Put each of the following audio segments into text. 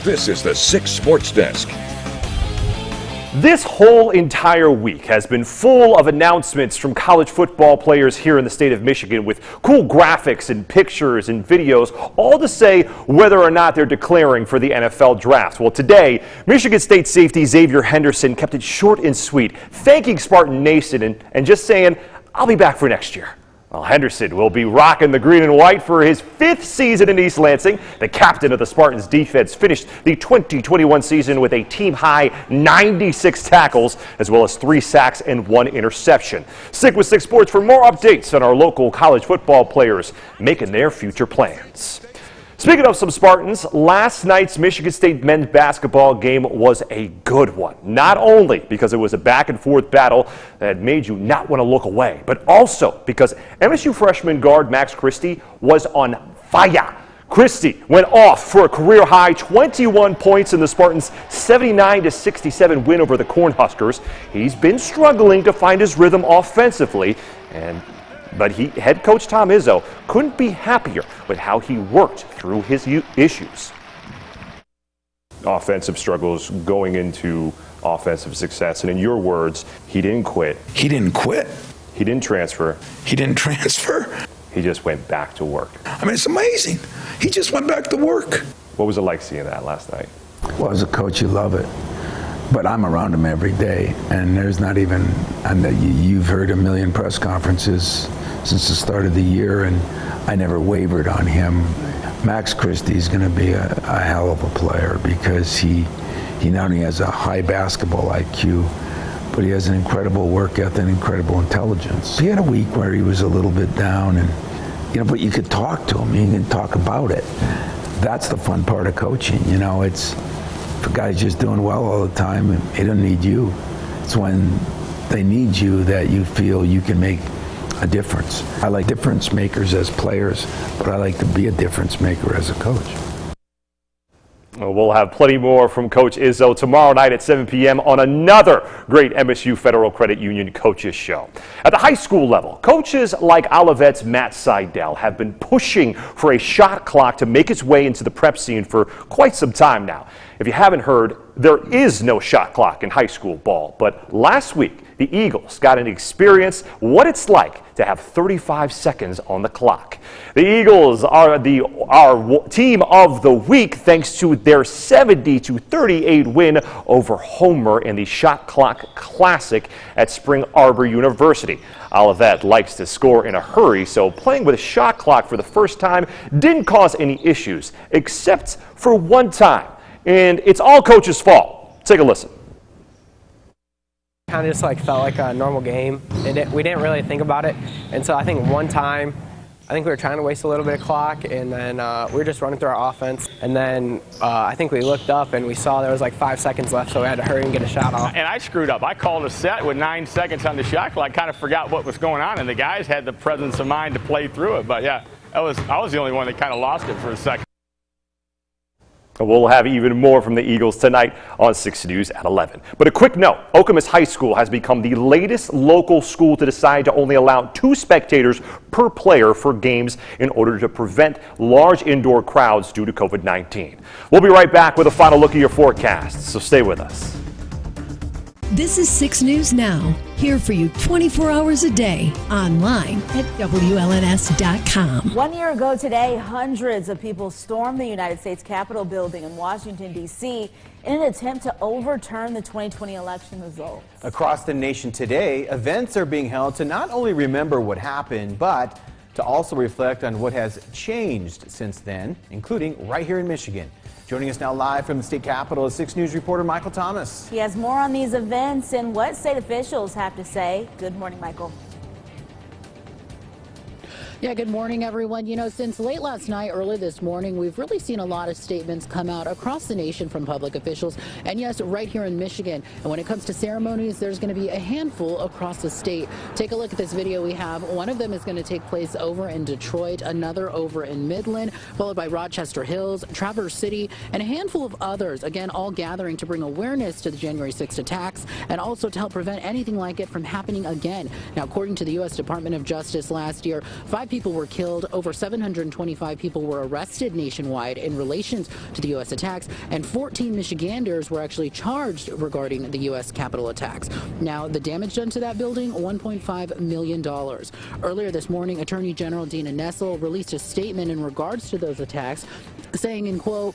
This is the 6 Sports Desk. This whole entire week has been full of announcements from college football players here in the state of Michigan with cool graphics and pictures and videos, all to say whether or not they're declaring for the NFL draft. Well, today, Michigan State safety Xavier Henderson kept it short and sweet, thanking Spartan Nation and just saying, "I'll be back for next year." Well, Henderson will be rocking the green and white for his 5th season in East Lansing. The captain of the Spartans defense finished the 2021 season with a team-high 96 tackles, as well as 3 sacks and 1 interception. Stick with 6 Sports for more updates on our local college football players making their future plans. Speaking of some Spartans, last night's Michigan State men's basketball game was a good one. Not only because it was a back-and-forth battle that made you not want to look away, but also because MSU freshman guard Max Christie was on fire. Christie went off for a career-high 21 points in the Spartans' 79-67 win over the Cornhuskers. He's been struggling to find his rhythm offensively, but head coach Tom Izzo couldn't be happier with how he worked through his issues. Offensive struggles going into offensive success, and in your words, he didn't quit. He didn't quit. He didn't transfer. He didn't transfer. He just went back to work. I mean, it's amazing. He just went back to work. What was it like seeing that last night? Well, as a coach, you love it. But I'm around him every day, and there's not even, you've heard a million press conferences since the start of the year, and I never wavered on him. Max Christie is going to be a hell of a player because he not only has a high basketball IQ, but he has an incredible work ethic and incredible intelligence. He had a week where he was a little bit down, and but you could talk to him, you can talk about it. That's the fun part of coaching, it's. If a guy's just doing well all the time, he doesn't need you. It's when they need you that you feel you can make a difference. I like difference makers as players, but I like to be a difference maker as a coach. We'll have plenty more from Coach Izzo tomorrow night at 7 p.m. on another great MSU Federal Credit Union Coaches Show. At the high school level, coaches like Olivet's Matt Seidel have been pushing for a shot clock to make its way into the prep scene for quite some time now. If you haven't heard, there is no shot clock in high school ball, but last week, the Eagles got to experience what it's like to have 35 seconds on the clock. The Eagles are our team of the week thanks to their 70-38 win over Homer in the Shot Clock Classic at Spring Arbor University. Olivet likes to score in a hurry, so playing with a shot clock for the first time didn't cause any issues, except for one time. And it's all coach's fault. Take a listen. Kind of just felt like a normal game. We didn't really think about it. And so I think one time, we were trying to waste a little bit of clock, and then we were just running through our offense. And then I think we looked up and we saw there was 5 seconds left, so we had to hurry and get a shot off. And I screwed up. I called a set with 9 seconds on the shot clock. I kind of forgot what was going on, and the guys had the presence of mind to play through it. But yeah, I was the only one that kind of lost it for a second. We'll have even more from the Eagles tonight on 6 News at 11. But a quick note, Okemos High School has become the latest local school to decide to only allow 2 spectators per player for games in order to prevent large indoor crowds due to COVID-19. We'll be right back with a final look at your forecast, so stay with us. This is 6 News Now, here for you 24 hours a day, online at WLNS.com. 1 year ago today, hundreds of people stormed the United States Capitol building in Washington, D.C. in an attempt to overturn the 2020 election results. Across the nation today, events are being held to not only remember what happened, but to also reflect on what has changed since then, including right here in Michigan. Joining us now live from the state capitol is 6 News reporter Michael Thomas. He has more on these events and what state officials have to say. Good morning, Michael. Yeah, good morning, everyone. Since late last night, early this morning, we've really seen a lot of statements come out across the nation from public officials. And yes, right here in Michigan. And when it comes to ceremonies, there's going to be a handful across the state. Take a look at this video we have. One of them is going to take place over in Detroit, another over in Midland, followed by Rochester Hills, Traverse City, and a handful of others. Again, all gathering to bring awareness to the January 6th attacks and also to help prevent anything like it from happening again. Now, according to the U.S. Department of Justice last year, 5 5 people were killed, over 725 people were arrested nationwide in relation to the U.S. attacks, and 14 Michiganders were actually charged regarding the U.S. Capitol attacks. Now, the damage done to that building, $1.5 million. Earlier this morning, Attorney General Dina Nessel released a statement in regards to those attacks, saying, in quote,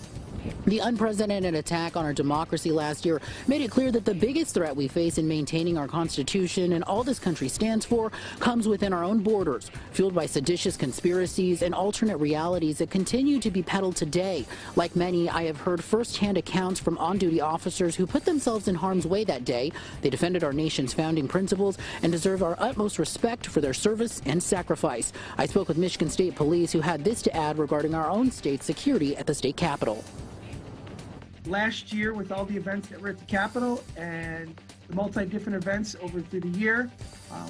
"The unprecedented attack on our democracy last year made it clear that the biggest threat we face in maintaining our Constitution and all this country stands for comes within our own borders, fueled by seditious conspiracies and alternate realities that continue to be peddled today. Like many, I have heard firsthand accounts from on-duty officers who put themselves in harm's way that day. They defended our nation's founding principles and deserve our utmost respect for their service and sacrifice." I spoke with Michigan State Police, who had this to add regarding our own state's security at the state capitol. Last year, with all the events that were at the Capitol and the multi-different events over through the year,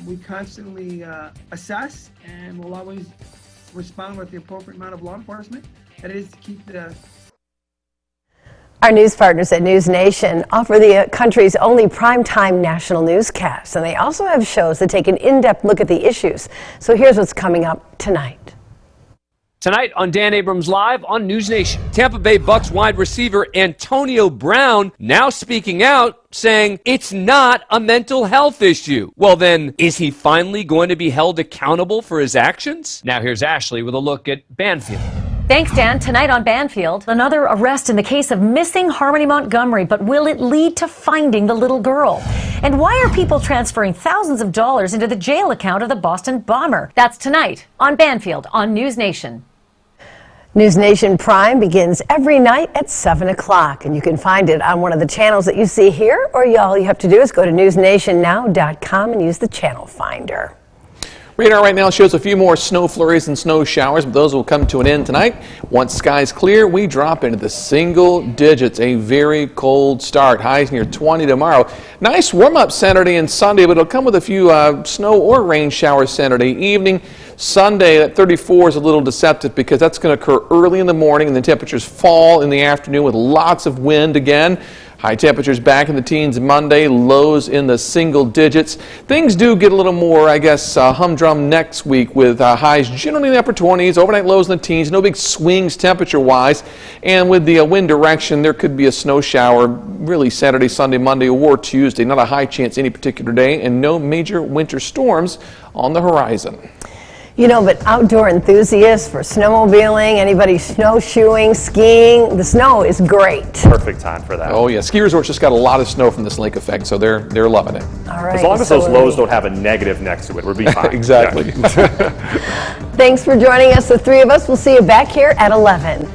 we constantly assess and will always respond with the appropriate amount of law enforcement. That is to keep the... Our news partners at News Nation offer the country's only primetime national newscast, and they also have shows that take an in-depth look at the issues. So here's what's coming up tonight. Tonight on Dan Abrams Live on News Nation, Tampa Bay Bucs wide receiver Antonio Brown now speaking out, saying it's not a mental health issue. Well then, is he finally going to be held accountable for his actions? Now here's Ashley with a look at Banfield. Thanks, Dan. Tonight on Banfield, another arrest in the case of missing Harmony Montgomery, but will it lead to finding the little girl? And why are people transferring thousands of dollars into the jail account of the Boston bomber? That's tonight on Banfield on News Nation. News Nation Prime begins every night at 7 o'clock, and you can find it on one of the channels that you see here, or all you have to do is go to newsnationnow.com and use the channel finder. Radar right now shows a few more snow flurries and snow showers, but those will come to an end tonight. Once skies clear, we drop into the single digits. A very cold start. Highs near 20 tomorrow. Nice warm-up Saturday and Sunday, but it'll come with a few snow or rain showers Saturday evening. Sunday at 34 is a little deceptive because that's going to occur early in the morning, and the temperatures fall in the afternoon with lots of wind again. High temperatures back in the teens Monday, lows in the single digits. Things do get a little more, I guess, humdrum next week with highs generally in the upper 20s, overnight lows in the teens, no big swings temperature-wise. And with the wind direction, there could be a snow shower really Saturday, Sunday, Monday, or Tuesday. Not a high chance any particular day, and no major winter storms on the horizon. You know, but outdoor enthusiasts for snowmobiling, anybody snowshoeing, skiing, the snow is great. Perfect time for that. Oh yeah, ski resorts just got a lot of snow from this lake effect, so they're loving it. All right. As long as those lows don't have a negative next to it, we'll be fine. Exactly. Thanks for joining us, the three of us. We'll see you back here at 11.